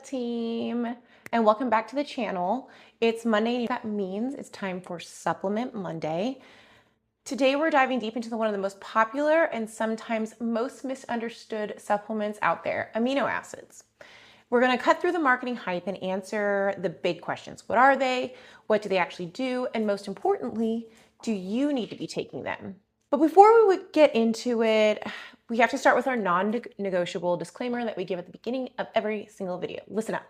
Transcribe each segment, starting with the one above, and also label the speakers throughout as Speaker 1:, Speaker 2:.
Speaker 1: up, team? And welcome back to the channel. It's Monday, and that means it's time for Supplement Monday. Today, we're diving deep into one of the most popular and sometimes most misunderstood supplements out there, amino acids. We're going to cut through the marketing hype and answer the big questions. What are they? What do they actually do? And most importantly, do you need to be taking them? But before we would get into it, we have to start with our non-negotiable disclaimer that we give at the beginning of every single video. Listen up.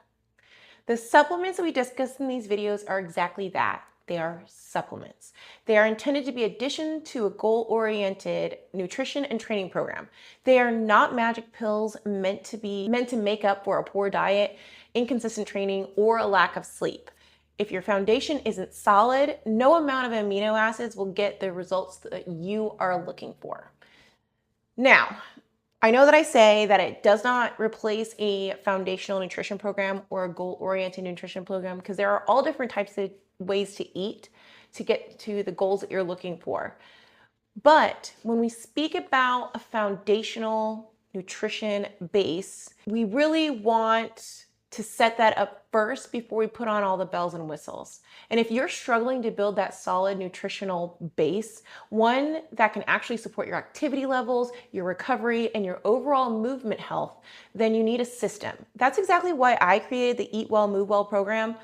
Speaker 1: The supplements that we discuss in these videos are exactly that. They are supplements. They are intended to be addition to a goal-oriented nutrition and training program. They are not magic pills meant to make up for a poor diet, inconsistent training, or a lack of sleep. If your foundation isn't solid, no amount of amino acids will get the results that you are looking for. Now, I know that I say that it does not replace a foundational nutrition program or a goal-oriented nutrition program because there are all different types of ways to eat to get to the goals that you're looking for. But when we speak about a foundational nutrition base, we really want to set that up first before we put on all the bells and whistles. And if you're struggling to build that solid nutritional base, one that can actually support your activity levels, your recovery, and your overall movement health, then you need a system. That's exactly why I created the Eat Well, Move Well program.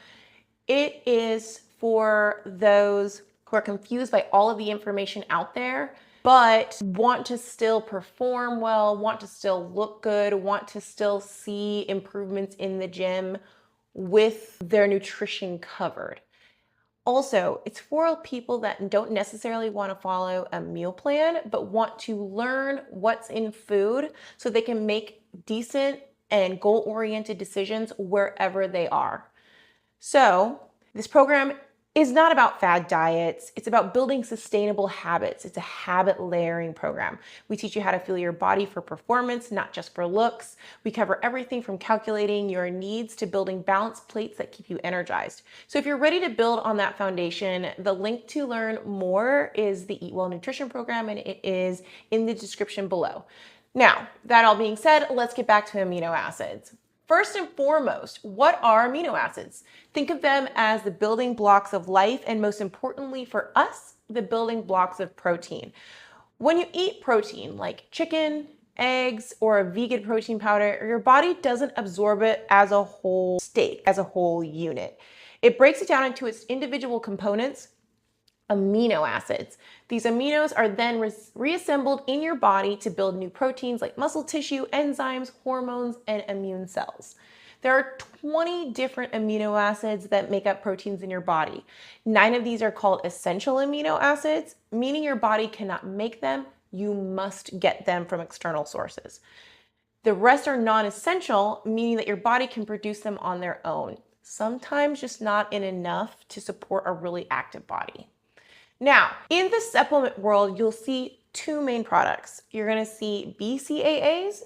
Speaker 1: It is for those who are confused by all of the information out there, but want to still perform well, want to still look good, want to still see improvements in the gym with their nutrition covered. Also, it's for people that don't necessarily want to follow a meal plan, but want to learn what's in food so they can make decent and goal-oriented decisions wherever they are. So, this program is not about fad diets. It's about building sustainable habits. It's a habit layering program. We teach you how to fuel your body for performance, not just for looks. We cover everything from calculating your needs to building balanced plates that keep you energized. So if you're ready to build on that foundation, the link to learn more is the Eat Well Nutrition program, and it is in the description below. Now, that all being said, let's get back to amino acids. First and foremost, what are amino acids? Think of them as the building blocks of life, and most importantly for us, the building blocks of protein. When you eat protein, like chicken, eggs, or a vegan protein powder, your body doesn't absorb it as a whole steak, as a whole unit. It breaks it down into its individual components, amino acids. These aminos are then reassembled in your body to build new proteins like muscle tissue, enzymes, hormones, and immune cells. There are 20 different amino acids that make up proteins in your body. 9 of these are called essential amino acids, meaning your body cannot make them. You must get them from external sources. The rest are non-essential, meaning that your body can produce them on their own, sometimes just not in enough to support a really active body. Now, in the supplement world, you'll see 2 main products. You're going to see BCAAs,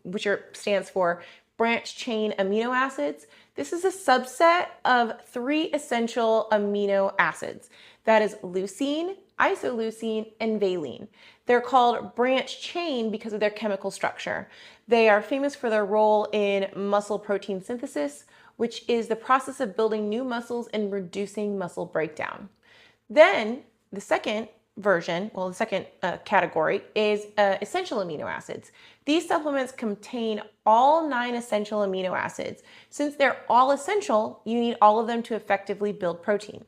Speaker 1: which stands for branched chain amino acids. This is a subset of 3 essential amino acids. That is leucine, isoleucine, and valine. They're called branched chain because of their chemical structure. They are famous for their role in muscle protein synthesis, which is the process of building new muscles and reducing muscle breakdown. Then the second category is essential amino acids. These supplements contain all 9 essential amino acids. Since they're all essential, you need all of them to effectively build protein.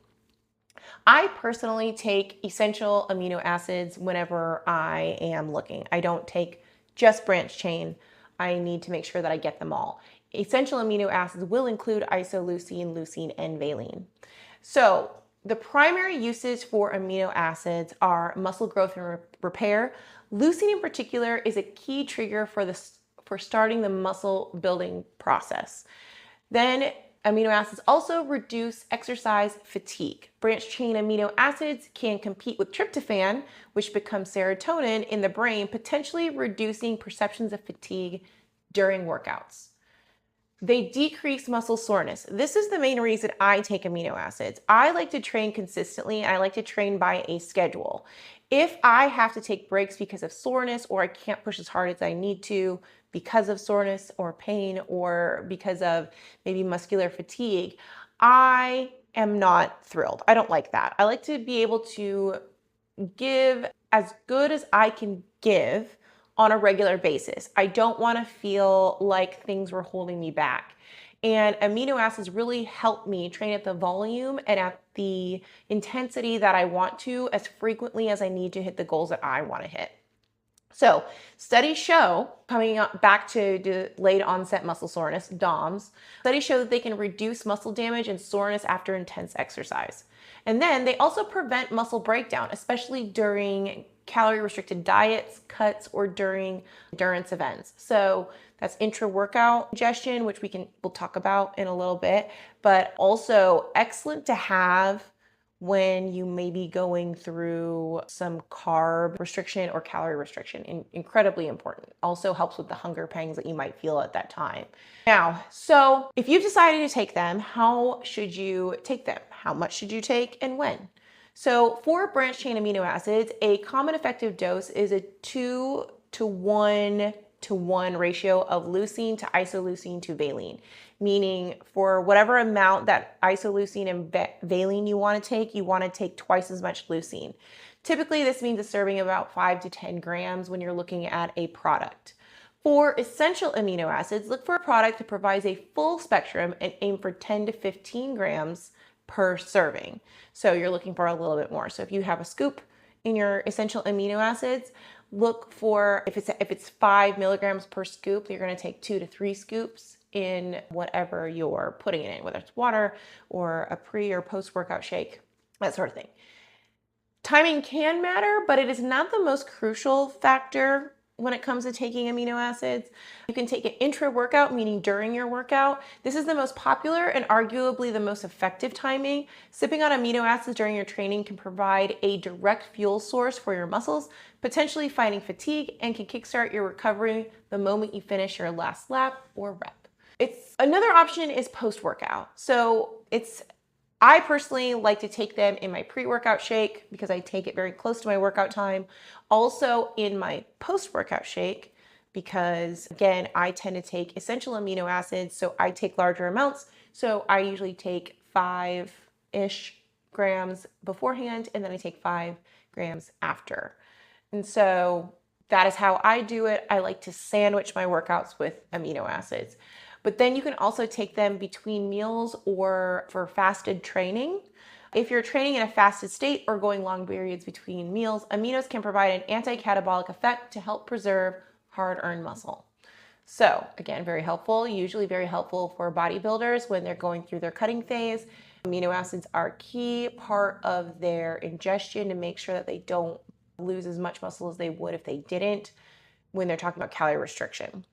Speaker 1: I personally take essential amino acids whenever I am looking. I don't take just branched chain. I need to make sure that I get them all. Essential amino acids will include isoleucine, leucine, and valine. So, the primary uses for amino acids are muscle growth and repair. Leucine in particular is a key trigger for starting the muscle building process. Then amino acids also reduce exercise fatigue. Branched chain amino acids can compete with tryptophan, which becomes serotonin in the brain, potentially reducing perceptions of fatigue during workouts. They decrease muscle soreness. This is the main reason I take amino acids. I like to train consistently, and I like to train by a schedule. If I have to take breaks because of soreness or I can't push as hard as I need to because of soreness or pain or because of maybe muscular fatigue, I am not thrilled. I don't like that. I like to be able to give as good as I can give on a regular basis. I don't want to feel like things were holding me back. And amino acids really help me train at the volume and at the intensity that I want to as frequently as I need to hit the goals that I want to hit. So studies show, coming back to delayed onset muscle soreness, DOMS, studies show that they can reduce muscle damage and soreness after intense exercise. And then they also prevent muscle breakdown, especially during calorie restricted diets, cuts, or during endurance events. So that's intra-workout ingestion, which we'll talk about in a little bit, but also excellent to have when you may be going through some carb restriction or calorie restriction. Incredibly important. Also helps with the hunger pangs that you might feel at that time. Now, so if you've decided to take them, how should you take them? How much should you take and when? So for branched chain amino acids, a common effective dose is a 2:1 ratio of leucine to isoleucine to valine, meaning for whatever amount that isoleucine and valine you want to take twice as much leucine. Typically, this means a serving of about 5 to 10 grams when you're looking at a product. For essential amino acids, look for a product that provides a full spectrum and aim for 10 to 15 grams per serving. So you're looking for a little bit more. So if you have a scoop in your essential amino acids, look for, if it's 5 milligrams per scoop, you're going to take 2 to 3 scoops in whatever you're putting it in, whether it's water or a pre or post-workout shake, that sort of thing. Timing can matter, but it is not the most crucial factor when it comes to taking amino acids. You can take it intra-workout, meaning during your workout. This is the most popular and arguably the most effective timing. Sipping on amino acids during your training can provide a direct fuel source for your muscles, potentially fighting fatigue, and can kickstart your recovery the moment you finish your last lap or rep. Another option is post-workout. I personally like to take them in my pre-workout shake because I take it very close to my workout time. Also in my post-workout shake because, again, I tend to take essential amino acids, so I take larger amounts. So I usually take 5-ish grams beforehand, and then I take 5 grams after. And so that is how I do it. I like to sandwich my workouts with amino acids. But then you can also take them between meals or for fasted training. If you're training in a fasted state or going long periods between meals, aminos can provide an anti-catabolic effect to help preserve hard-earned muscle. So again, very helpful, usually very helpful for bodybuilders when they're going through their cutting phase. Amino acids are a key part of their ingestion to make sure that they don't lose as much muscle as they would if they didn't when they're talking about calorie restriction.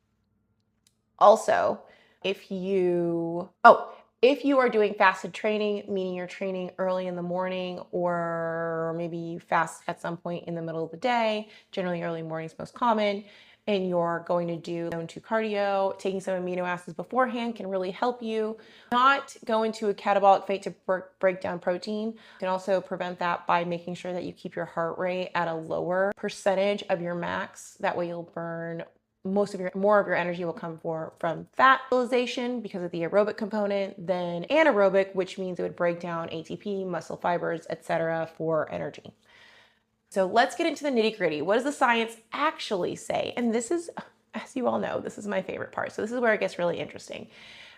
Speaker 1: Also, if you are doing fasted training, meaning you're training early in the morning or maybe you fast at some point in the middle of the day, generally early morning is most common, and you're going to do zone 2 cardio, taking some amino acids beforehand can really help you not go into a catabolic state to break down protein. You can also prevent that by making sure that you keep your heart rate at a lower percentage of your max. That way you'll burn more of your energy will come from fat utilization because of the aerobic component than anaerobic, which means it would break down ATP, muscle fibers, etc. for energy. So let's get into the nitty-gritty. What does the science actually say? And this is, as you all know, this is my favorite part. So this is where it gets really interesting.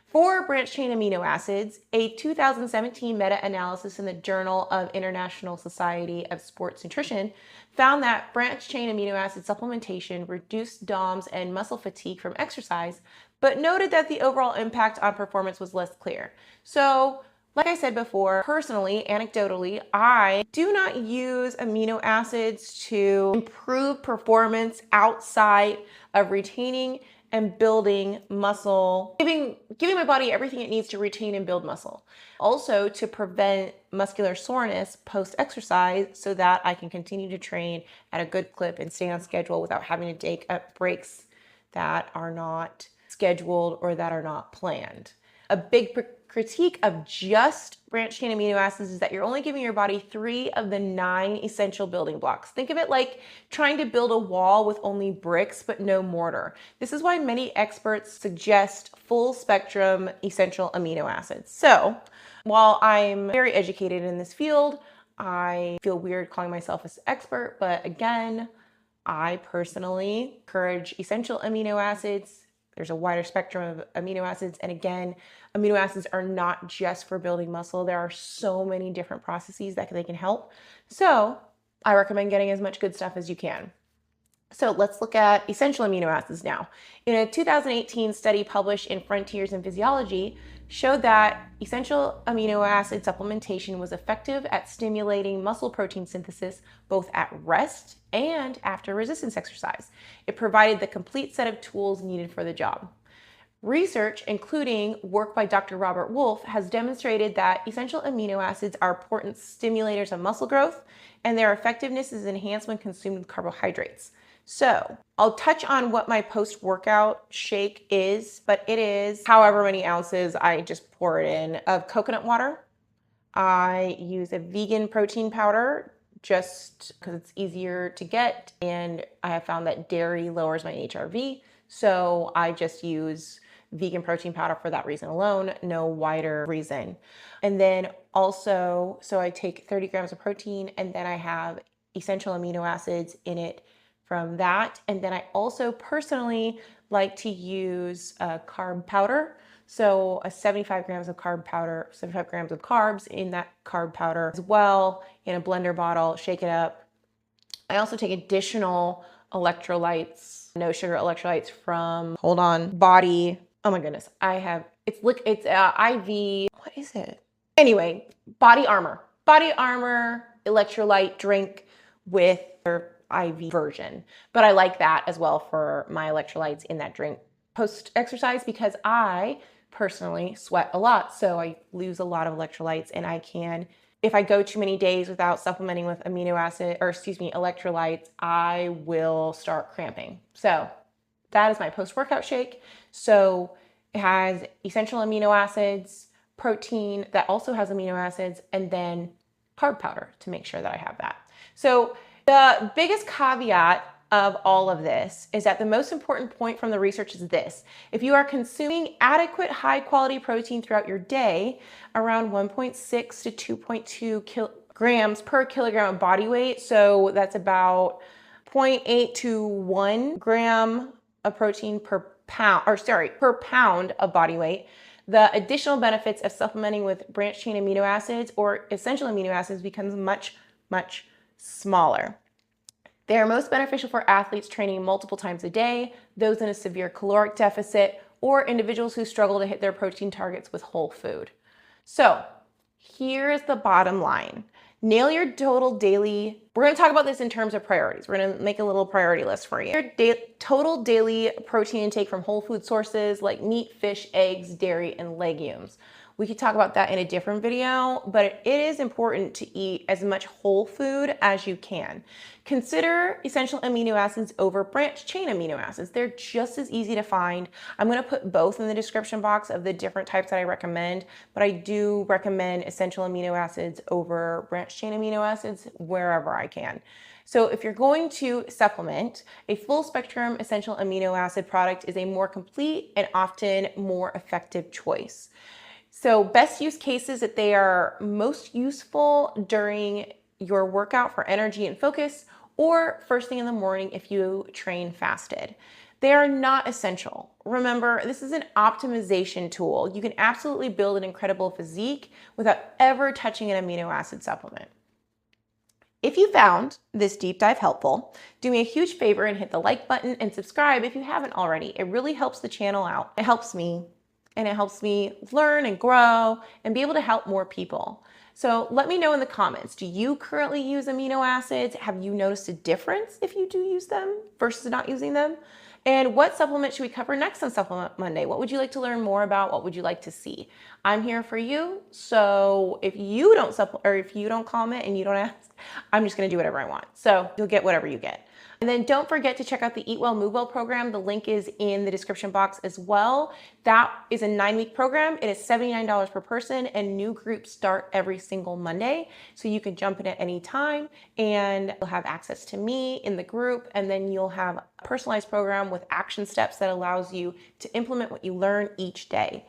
Speaker 1: For branched chain amino acids, a 2017 meta-analysis in the Journal of International Society of Sports Nutrition found that branched chain amino acid supplementation reduced DOMS and muscle fatigue from exercise, but noted that the overall impact on performance was less clear. So, like I said before, personally, anecdotally, I do not use amino acids to improve performance outside of retaining and building muscle, giving my body everything it needs to retain and build muscle. Also to prevent muscular soreness post-exercise so that I can continue to train at a good clip and stay on schedule without having to take up breaks that are not scheduled or that are not planned. A big critique of just branched chain amino acids is that you're only giving your body 3 of the 9 essential building blocks. Think of it like trying to build a wall with only bricks but no mortar. This is why many experts suggest full spectrum essential amino acids. So while I'm very educated in this field, I feel weird calling myself an expert, but again, I personally encourage essential amino acids. There's a wider spectrum of amino acids. And again, amino acids are not just for building muscle. There are so many different processes that they can help. So I recommend getting as much good stuff as you can. So let's look at essential amino acids now. In a 2018 study published in Frontiers in Physiology, showed that essential amino acid supplementation was effective at stimulating muscle protein synthesis both at rest and after resistance exercise. It provided the complete set of tools needed for the job. Research, including work by Dr. Robert Wolfe, has demonstrated that essential amino acids are important stimulators of muscle growth, and their effectiveness is enhanced when consumed with carbohydrates. So I'll touch on what my post-workout shake is, but it is however many ounces I just pour it in of coconut water. I use a vegan protein powder just because it's easier to get, and I have found that dairy lowers my HRV, so I just use vegan protein powder for that reason alone, no wider reason. And then also, so I take 30 grams of protein, and then I have essential amino acids in it from that. And then I also personally like to use a carb powder. So 75 grams of carb powder, 75 grams of carbs in that carb powder as well, in a blender bottle, shake it up. I also take additional electrolytes, no sugar electrolytes from, hold on, Body. Oh my goodness, I have, it's IV, what is it? Anyway, Body Armor electrolyte drink with their IV version. But I like that as well for my electrolytes in that drink post-exercise because I personally sweat a lot. So I lose a lot of electrolytes, and I can, if I go too many days without supplementing with electrolytes, I will start cramping. So that is my post-workout shake. So it has essential amino acids, protein that also has amino acids, and then carb powder to make sure that I have that. So the biggest caveat of all of this is that the most important point from the research is this: if you are consuming adequate high quality protein throughout your day, around 1.6 to 2.2 grams per kilogram of body weight, so that's about 0.8 to 1 gram of protein per pound of body weight, the additional benefits of supplementing with branched chain amino acids or essential amino acids becomes much, much smaller. They are most beneficial for athletes training multiple times a day, those in a severe caloric deficit, or individuals who struggle to hit their protein targets with whole food. So here is the bottom line. Nail your total daily, we're going to talk about this in terms of priorities. We're going to make a little priority list for you. Your total daily protein intake from whole food sources like meat, fish, eggs, dairy, and legumes. We could talk about that in a different video, but it is important to eat as much whole food as you can. Consider essential amino acids over branched chain amino acids. They're just as easy to find. I'm going to put both in the description box of the different types that I recommend, but I do recommend essential amino acids over branched chain amino acids wherever I can. So if you're going to supplement, a full spectrum essential amino acid product is a more complete and often more effective choice. So best use cases that they are most useful during your workout for energy and focus, or first thing in the morning if you train fasted. They are not essential. Remember, this is an optimization tool. You can absolutely build an incredible physique without ever touching an amino acid supplement. If you found this deep dive helpful, do me a huge favor and hit the like button and subscribe if you haven't already. It really helps the channel out. It helps me. And it helps me learn and grow and be able to help more people. So let me know in the comments, do you currently use amino acids? Have you noticed a difference if you do use them versus not using them? And what supplement should we cover next on Supplement Monday? What would you like to learn more about? What would you like to see? I'm here for you. So if you don't comment and you don't ask, I'm just gonna do whatever I want. So you'll get whatever you get. And then don't forget to check out the Eat Well, Move Well program. The link is in the description box as well. That is a 9-week program. It is $79 per person, and new groups start every single Monday. So you can jump in at any time, and you'll have access to me in the group, and then you'll have a personalized program with action steps that allows you to implement what you learn each day.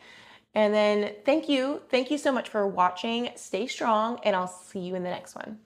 Speaker 1: And then thank you so much for watching. Stay strong, and I'll see you in the next one.